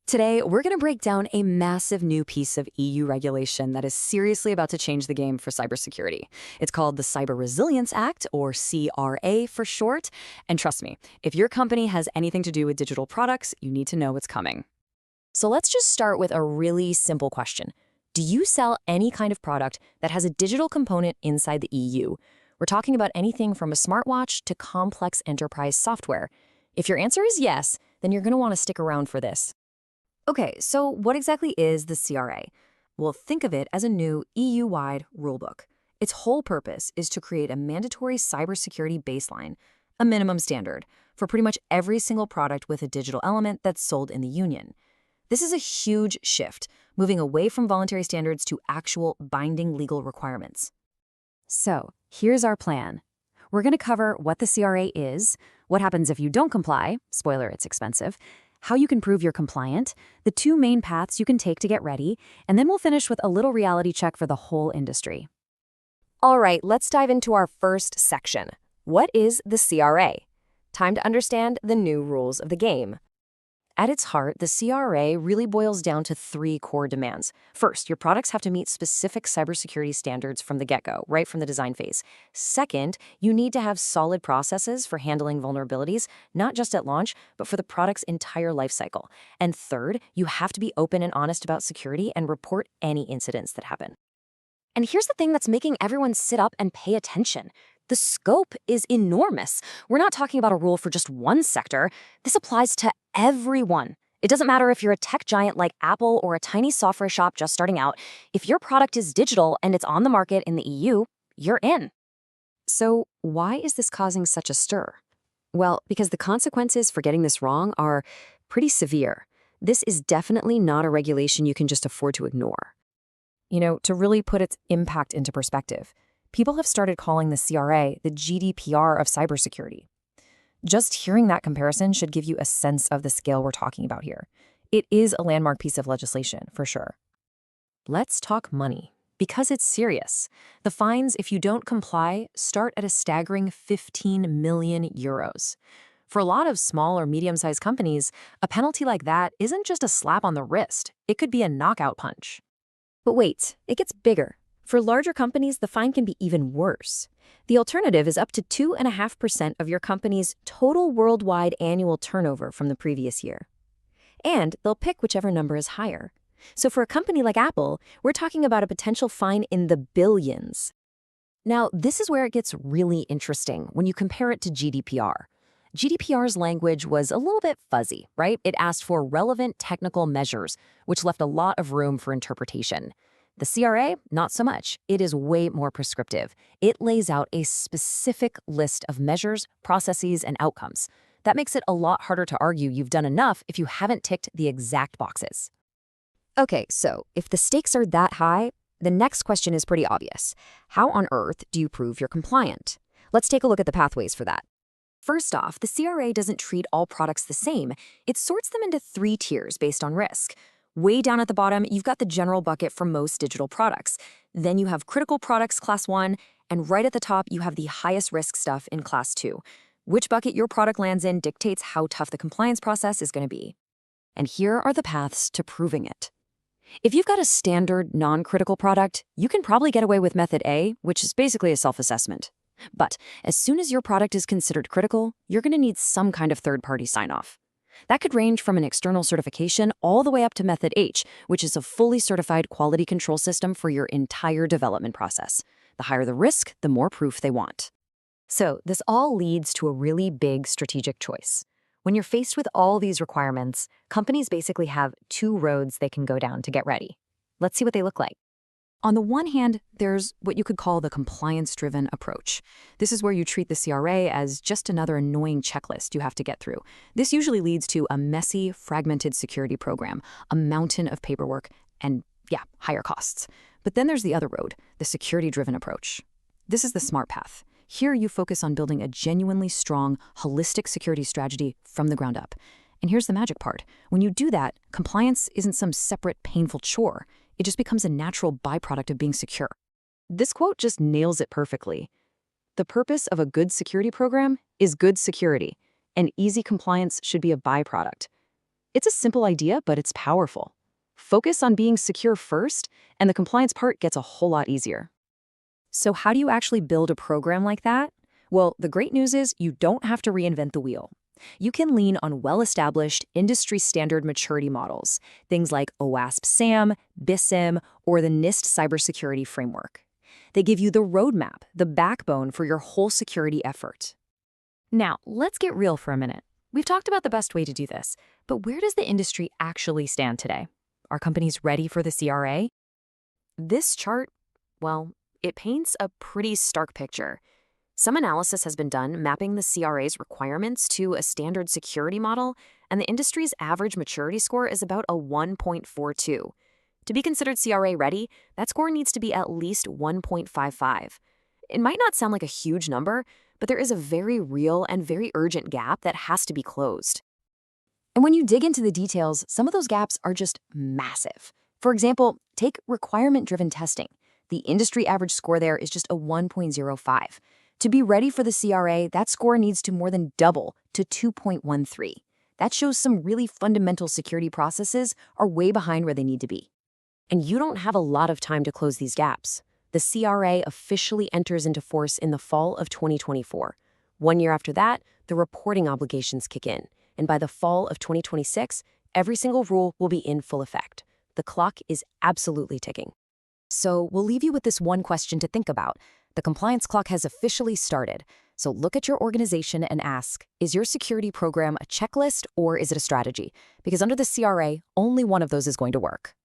Today, we're going to break down a massive new piece of EU regulation that is seriously about to change the game for cybersecurity. It's called the Cyber Resilience Act, or CRA for short. And trust me, if your company has anything to do with digital products, you need to know what's coming. So let's just start with a really simple question. Do you sell any kind of product that has a digital component inside the EU? We're talking about anything from a smartwatch to complex enterprise software. If your answer is yes, then you're going to want to stick around for this. Okay, so what exactly is the CRA? Well, think of it as a new EU-wide rulebook. Its whole purpose is to create a mandatory cybersecurity baseline, a minimum standard, for pretty much every single product with a digital element that's sold in the Union. This is a huge shift, moving away from voluntary standards to actual binding legal requirements. So, here's our plan. We're going to cover what the CRA is, what happens if you don't comply, spoiler, it's expensive, how you can prove you're compliant, the two main paths you can take to get ready, and then we'll finish with a little reality check for the whole industry. All right, let's dive into our first section. What is the CRA? Time to understand the new rules of the game. At its heart, the CRA really boils down to three core demands. First, your products have to meet specific cybersecurity standards from the get-go, right from the design phase. Second, you need to have solid processes for handling vulnerabilities, not just at launch, but for the product's entire lifecycle. And third, you have to be open and honest about security and report any incidents that happen. And here's the thing that's making everyone sit up and pay attention. The scope is enormous. We're not talking about a rule for just one sector. This applies to everyone. It doesn't matter if you're a tech giant like Apple or a tiny software shop just starting out. If your product is digital and it's on the market in the EU, you're in. So why is this causing such a stir? Well, because the consequences for getting this wrong are pretty severe. This is definitely not a regulation you can just afford to ignore. To really put its impact into perspective, people have started calling the CRA the GDPR of cybersecurity. Just hearing that comparison should give you a sense of the scale we're talking about here. It is a landmark piece of legislation, for sure. Let's talk money, because it's serious. The fines, if you don't comply, start at a staggering 15 million euros. For a lot of small or medium-sized companies, a penalty like that isn't just a slap on the wrist. It could be a knockout punch. But wait, it gets bigger. For larger companies, the fine can be even worse. The alternative is up to 2.5% of your company's total worldwide annual turnover from the previous year. And they'll pick whichever number is higher. So for a company like Apple, we're talking about a potential fine in the billions. Now, this is where it gets really interesting when you compare it to GDPR. GDPR's language was a little bit fuzzy, right? It asked for relevant technical measures, which left a lot of room for interpretation. The CRA, not so much. It is way more prescriptive. It lays out a specific list of measures, processes, and outcomes. That makes it a lot harder to argue you've done enough if you haven't ticked the exact boxes. Okay, so if the stakes are that high, the next question is pretty obvious. How on earth do you prove you're compliant? Let's take a look at the pathways for that. First off, the CRA doesn't treat all products the same. It sorts them into 3 tiers based on risk. Way down at the bottom, you've got the general bucket for most digital products. Then you have critical products class 1, and right at the top, you have the highest risk stuff in class 2. Which bucket your product lands in dictates how tough the compliance process is going to be. And here are the paths to proving it. If you've got a standard non-critical product, you can probably get away with method A, which is basically a self-assessment. But as soon as your product is considered critical, you're going to need some kind of third-party sign-off. That could range from an external certification all the way up to Method H, which is a fully certified quality control system for your entire development process. The higher the risk, the more proof they want. So this all leads to a really big strategic choice. When you're faced with all these requirements, companies basically have 2 roads they can go down to get ready. Let's see what they look like. On the one hand, there's what you could call the compliance-driven approach. This is where you treat the CRA as just another annoying checklist you have to get through. This usually leads to a messy, fragmented security program, a mountain of paperwork, and, higher costs. But then there's the other road, the security-driven approach. This is the smart path. Here you focus on building a genuinely strong, holistic security strategy from the ground up. And here's the magic part. When you do that, compliance isn't some separate, painful chore. It just becomes a natural byproduct of being secure. This quote just nails it perfectly. The purpose of a good security program is good security, and easy compliance should be a byproduct. It's a simple idea, but it's powerful. Focus on being secure first, and the compliance part gets a whole lot easier. So how do you actually build a program like that? Well, the great news is you don't have to reinvent the wheel. You can lean on well-established industry-standard maturity models, things like OWASP SAM, BISIM, or the NIST cybersecurity framework. They give you the roadmap, the backbone for your whole security effort. Now, let's get real for a minute. We've talked about the best way to do this, but where does the industry actually stand today? Are companies ready for the CRA? This chart, well, it paints a pretty stark picture. Some analysis has been done mapping the CRA's requirements to a standard security model, and the industry's average maturity score is about a 1.42. To be considered CRA ready, that score needs to be at least 1.55. It might not sound like a huge number, but there is a very real and very urgent gap that has to be closed. And when you dig into the details, some of those gaps are just massive. For example, take requirement-driven testing. The industry average score there is just a 1.05. To be ready for the CRA, that score needs to more than double to 2.13. That shows some really fundamental security processes are way behind where they need to be. And you don't have a lot of time to close these gaps. The CRA officially enters into force in the fall of 2024. 1 year after that, the reporting obligations kick in. And by the fall of 2026, every single rule will be in full effect. The clock is absolutely ticking. So we'll leave you with this one question to think about. The compliance clock has officially started. So look at your organization and ask, is your security program a checklist or is it a strategy? Because under the CRA, only one of those is going to work.